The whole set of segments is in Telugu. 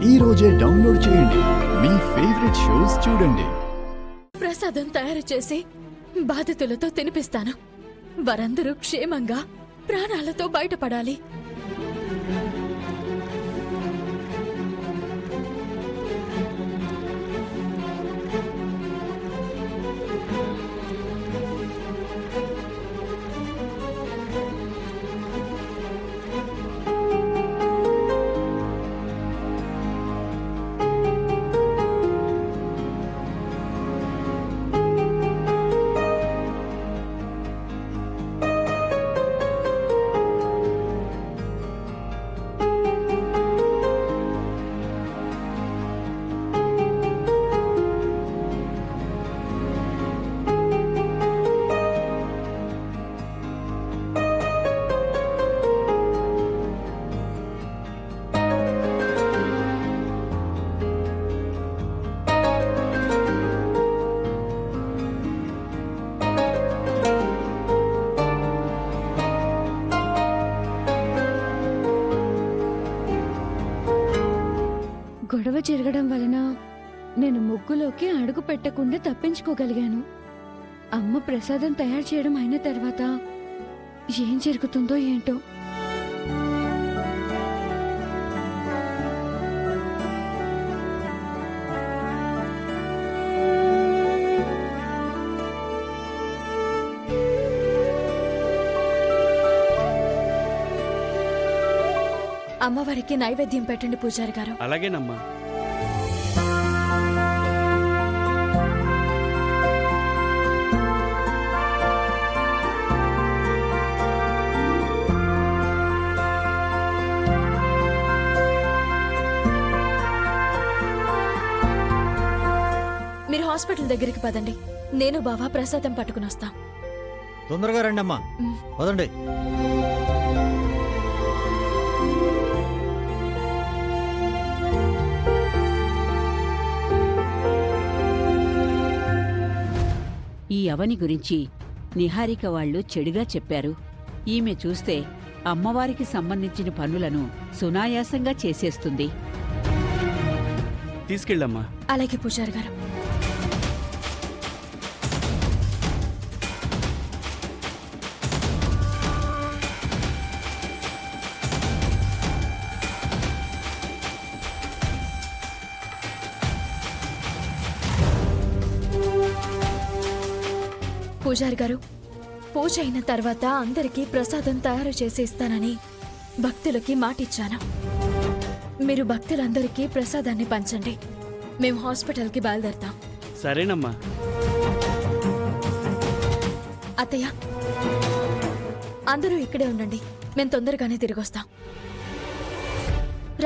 ఈ రోజే డౌన్లోడ్ చేయండి. మీ ఫేవరెట్ షోస్ చూడండి. ప్రసాదం తయారు చేసి బాధితులతో తినిపిస్తాను. వారందరూ క్షేమంగా ప్రాణాలతో బయటపడాలి. గొడవ జరగడం వలన నేను ముగ్గులోకి అడుగు పెట్టకుండా తప్పించుకోగలిగాను. అమ్మ ప్రసాదం తయారు చేయడం అయిన తర్వాత ఏం జరుగుతుందో ఏంటో. అమ్మవారికి నైవేద్యం పెట్టండి పూజారి గారు. అలాగేనమ్మా. మీరు హాస్పిటల్ దగ్గరికి పదండి. నేను బావా ప్రసాదం పట్టుకుని వస్తా. తొందరగా రండి అమ్మా. పదండి. ఈ అవని గురించి నిహారిక వాళ్లు చెడుగా చెప్పారు. ఈమె చూస్తే అమ్మవారికి సంబంధించిన పనులను సునాయాసంగా చేసేస్తుంది. తీసుకెళ్ళమ్మా. అలాగే పూజారి గారు. పూజారి గారు, పూజ అయిన తర్వాత అందరికీ ప్రసాదం తయారు చేసి ఇస్తానని భక్తులకి మాటిచ్చాను. మీరు భక్తులందరికీ ప్రసాదాన్ని పంచండి. మేము హాస్పిటల్కి బయలుదేరతాం. సరేనమ్మా. అత్తయ్య, అందరూ ఇక్కడే ఉండండి. మేము తొందరగానే తిరిగొస్తాం.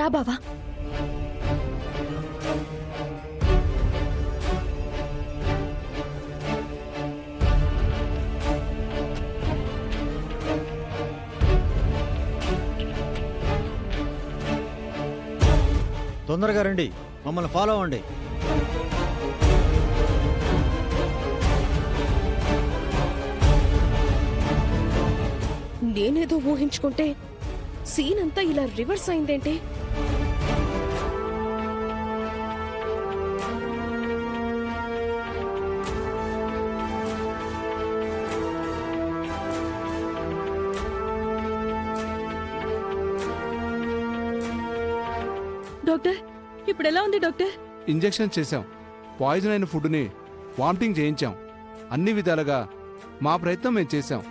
రా బావా. తొందరగా రండి. మమ్మల్ని ఫాలో అవ్వండి. నేనేదో ఊహించుకుంటే సీన్ అంతా ఇలా రివర్స్ అయిందేంటి? డాక్టర్, ఇప్పుడు ఎలా ఉంది డాక్టర్? ఇంజెక్షన్ చేశాం. పాయిజన్ అయిన ఫుడ్ని వామిటింగ్ చేయించాం. అన్ని విధాలుగా మా ప్రయత్నం మేము చేశాం.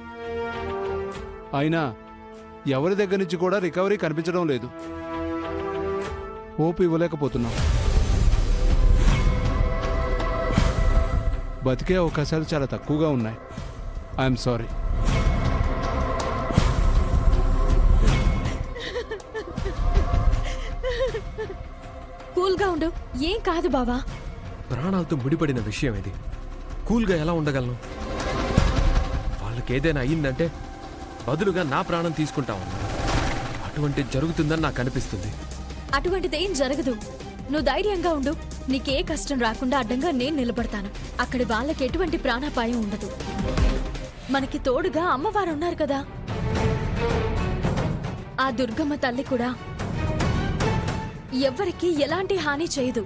అయినా ఎవరి దగ్గర నుంచి కూడా రికవరీ కనిపించడం లేదు. హోప్ ఇవ్వలేకపోతున్నాం. బతికే అవకాశాలు చాలా తక్కువగా ఉన్నాయి. I'm sorry. కూల్గా ఉండు. ఏం కాదు బావా. ప్రాణాలతో ముడిపడిన విషయం ఇది. కూల్గా ఎలా ఉండగలను? వాళ్ళకేదైనా అయ్యిందంటే బదులుగా నా ప్రాణం తీసుకుంటావు. అటువంటి జరుగుతుందని నాకు అనిపిస్తుంది. అటువంటిదేం జరగదు. నువ్వు ధైర్యంగా ఉండు. నీకే కష్టం రాకుండా అడ్డంగా నేను నిలబడతాను. అక్కడి వాళ్ళకి ఎటువంటి ప్రాణాపాయం ఉండదు. మనకి తోడుగా అమ్మవారున్నారు కదా. ఆ దుర్గమ్మ తల్లి కూడా ఎవ్వరికీ ఎలాంటి హాని చేయదు.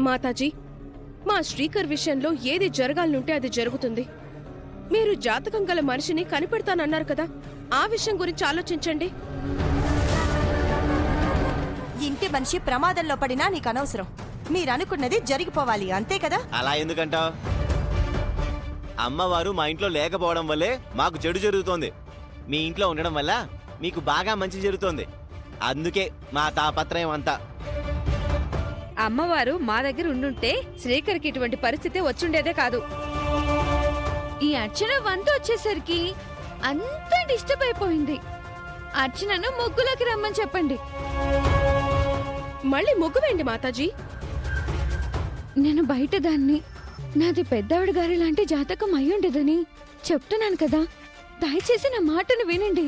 మాతాజీ, మా శ్రీకర్ విషయంలో ఏది జరగాలనుంటే అది జరుగుతుంది. మీరు జాతకం గల మనిషిని కనిపెడతానన్నారు కదా, ఆ విషయం గురించి ఆలోచించండి. ఇంటి మనిషి ప్రమాదంలో పడినా నీకు అనవసరం. మీరనుకున్నది జరిగిపోవాలి, అంతే కదా? అలా ఎందుకంటావ్? అమ్మవారు మా ఇంట్లో లేకపోవడం వల్లే మాకు చెడు జరుగుతోంది. మీ ఇంట్లో ఉండడం వల్ల మీకు బాగా మంచి జరుగుతోంది. అందుకే మా తాపత్రయం అంతా. అమ్మవారు మా దగ్గర ఉండుంటే శ్రీకర్కి ఇటువంటి పరిస్థితి వచ్చుండేదే కాదు. ఈ అర్చన వంతు వచ్చేసరికి అంతా డిస్టర్బ్ అయిపోయింది. అర్చనను ముగ్గులోకి రమ్మని చెప్పండి. మళ్ళీ ముగ్గు వేయండి మాతాజీ. నేను బయట దాన్ని, నాది పెద్దవిడ గారి లాంటి జాతకం అయ్యుండదని చెప్తున్నాను కదా, దయచేసి నా మాటను వినండి.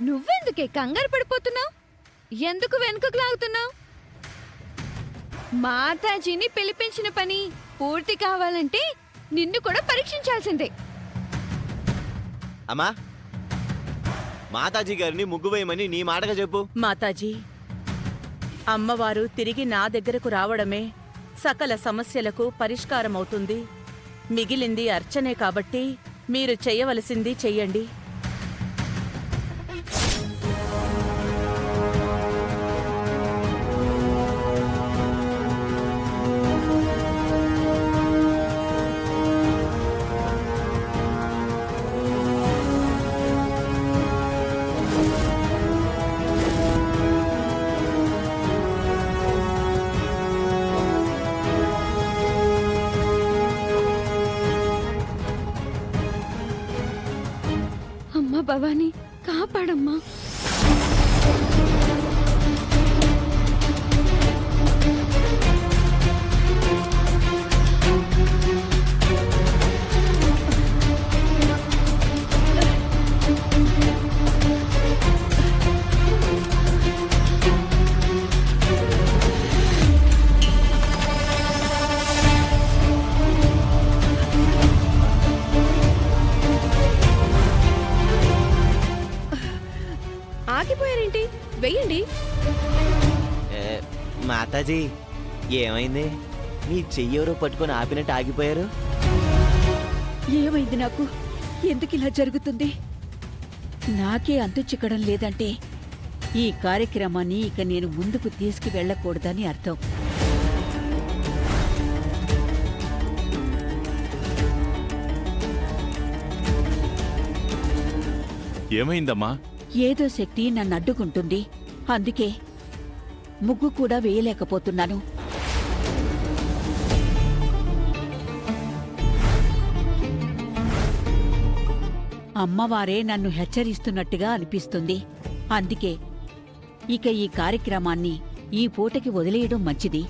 నువ్వెందుకే కంగారు పడిపోతున్నావు? ఎందుకు వెనుకకు లాగుతున్నావు? మాతాజీని పిలిపించిన పని పూర్తి కావాలంటే నిన్ను కూడా పరీక్షించాల్సిందే. అమ్మా, మాతాజీ గారిని ముగ్గు వేయమని నీ మాటగా చెప్పు. మాతాజీ, అమ్మవారు తిరిగి నా దగ్గరకు రావడమే సకల సమస్యలకు పరిష్కారమవుతుంది. మిగిలింది అర్చనే కాబట్టి మీరు చెయ్యవలసింది చెయ్యండి. అమ్మా భవానీ, కాపాడమ్మా. ఆగిపోయారేంటి? వెయ్యండి. మాతాజీ, ఏమైంది? నీ చెయ్యెవరో పట్టుకొని ఆపినట్టు ఆగిపోయారు. ఏమైంది నాకు? ఎందుకిలా జరుగుతుంది? నాకే అంతు చిక్కడం లేదంటే ఈ కార్యక్రమాన్ని ఇక నేను ముందుకు తీసుకువెళ్ళకూడదని అర్థం. ఏమైందమ్మా? ఏదో శక్తి నన్ను అడ్డుకుంటుంది. అందుకే ముగ్గు కూడా వేయలేకపోతున్నాను. అమ్మవారే నన్ను హెచ్చరిస్తున్నట్టుగా అనిపిస్తుంది. అందుకే ఇక ఈ కార్యక్రమాన్ని ఈ పూటకి వదిలేయడం మంచిది.